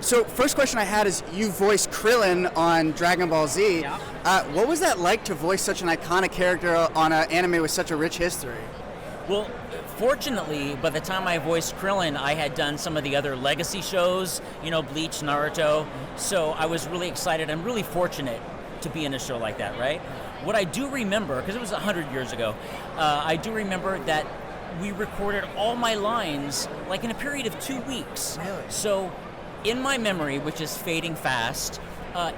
So first question I had is, you voiced Krillin on Dragon Ball Z. Yeah. What was that like to voice such an iconic character on an anime with such a rich history? Well, fortunately, by the time I voiced Krillin, I had done some of the other legacy shows, Bleach, Naruto. So I was really excited. I'm really fortunate to be in a show like that, right? What I do remember, because it was 100 years ago, I do remember that we recorded all my lines like in a period of 2 weeks. Really? So in my memory, which is fading fast,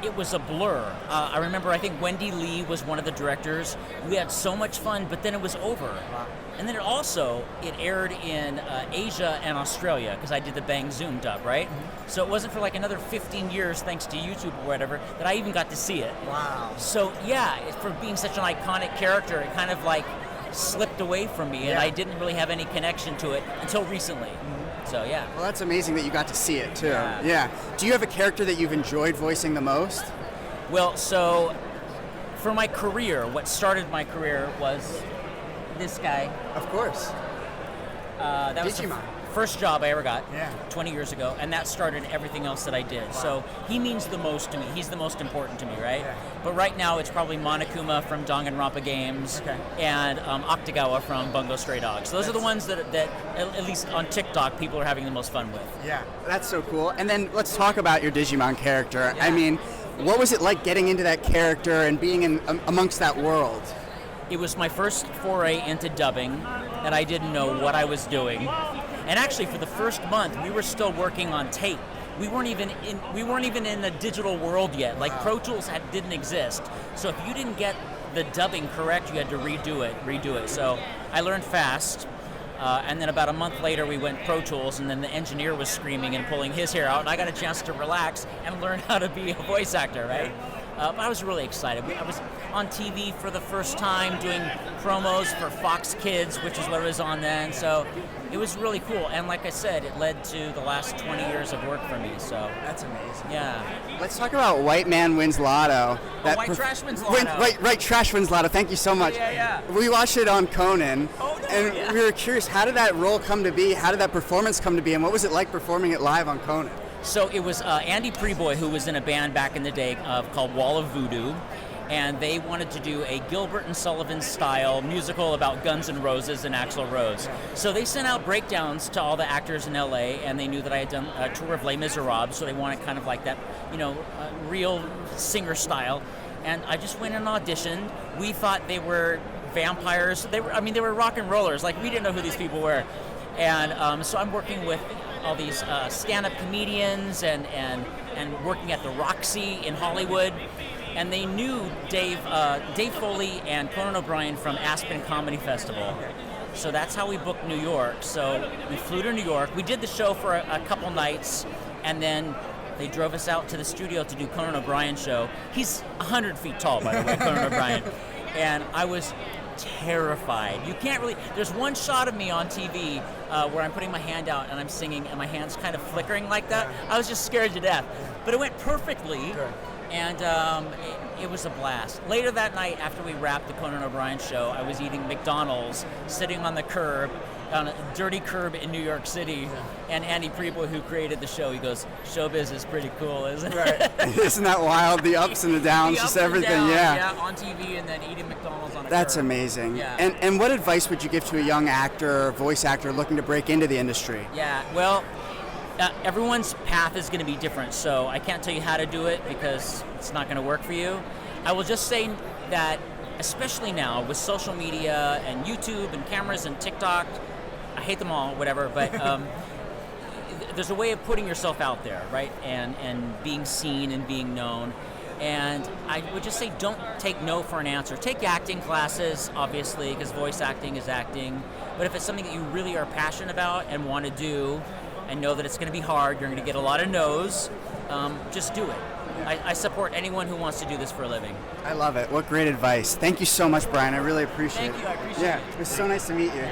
it was a blur. I remember, I think Wendy Lee was one of the directors. We had so much fun, but then it was over. Wow. And then it aired in Asia and Australia, because I did the Bang Zoom dub, right? Mm-hmm. So it wasn't for like another 15 years, thanks to YouTube or whatever, that I even got to see it. Wow. So yeah, for being such an iconic character, it kind of like slipped away from me, and I didn't really have any connection to it until recently. Mm-hmm. So yeah. Well, that's amazing that you got to see it too. Yeah. Do you have a character that you've enjoyed voicing the most? Well, so for my career, what started my career was this guy. Of course. That was the Digimon. first job I ever got 20 Yeah. years ago, and that started everything else that I did. Wow. So he means the most to me. He's the most important to me, right? Yeah. But right now it's probably Monokuma from Danganronpa Games and Octagawa from Bungo Stray Dogs. So those are the ones that at least on TikTok, people are having the most fun with. Yeah, that's so cool. And then let's talk about your Digimon character. Yeah. I mean, what was it like getting into that character and being in amongst that world? It was my first foray into dubbing, and I didn't know what I was doing. And actually, for the first month, we were still working on tape. We weren't even in the digital world yet. Like Pro Tools didn't exist. So if you didn't get the dubbing correct, you had to redo it. So I learned fast. And then about a month later, we went Pro Tools, and then the engineer was screaming and pulling his hair out, and I got a chance to relax and learn how to be a voice actor, right? But I was really excited. I was on TV for the first time doing promos for Fox Kids, which is what it was on then. So it was really cool. And like I said, it led to the last 20 years of work for me. So That's amazing. yeah. Let's talk about White Man Wins Lotto. Trash Wins Lotto. Right, Trash Wins Lotto. Thank you so much. Yeah. We watched it on Conan, Oh, no, and yeah. we were curious, how did that role come to be? How did that performance come to be? And what was it like performing it live on Conan? So it was Andy Preboy, who was in a band back in the day called Wall of Voodoo, and they wanted to do a Gilbert and Sullivan style musical about Guns N' Roses and Axl Rose. So they sent out breakdowns to all the actors in LA, and they knew that I had done a tour of Les Miserables, so they wanted kind of like that, real singer style. And I just went and auditioned. We thought they were vampires. They were rock and rollers. Like, we didn't know who these people were. And so I'm working with all these stand-up comedians and working at the Roxy in Hollywood. And they knew Dave Foley and Conan O'Brien from Aspen Comedy Festival. So that's how we booked New York. So we flew to New York. We did the show for a couple nights, and then they drove us out to the studio to do Conan O'Brien's show. He's 100 feet tall, by the way, Conan O'Brien. And I was terrified. You can't really... There's one shot of me on TV where I'm putting my hand out and I'm singing and my hand's kind of flickering like that. I was just scared to death. But it went perfectly. Good. And it was a blast. Later that night, after we wrapped the Conan O'Brien show, I was eating McDonald's, sitting on the curb, on a dirty curb in New York City, and Andy Preboy, who created the show, he goes, "Showbiz is pretty cool, isn't it?" Right. Isn't that wild? The ups and the downs, just everything, yeah, on TV and then eating McDonald's on a That's curb. amazing. Yeah. And what advice would you give to a young actor or voice actor looking to break into the industry? Yeah, well, everyone's path is going to be different, so I can't tell you how to do it because it's not going to work for you. I will just say that, especially now with social media and YouTube and cameras and TikTok, I hate them all, whatever, but there's a way of putting yourself out there, right? And being seen and being known. And I would just say don't take no for an answer. Take acting classes, obviously, because voice acting is acting. But if it's something that you really are passionate about and want to do, and know that it's going to be hard, you're going to get a lot of no's, just do it. I support anyone who wants to do this for a living. I love it. What great advice. Thank you so much, Brian. I really appreciate it. Thank you. I appreciate it. Yeah, it was so nice to meet you.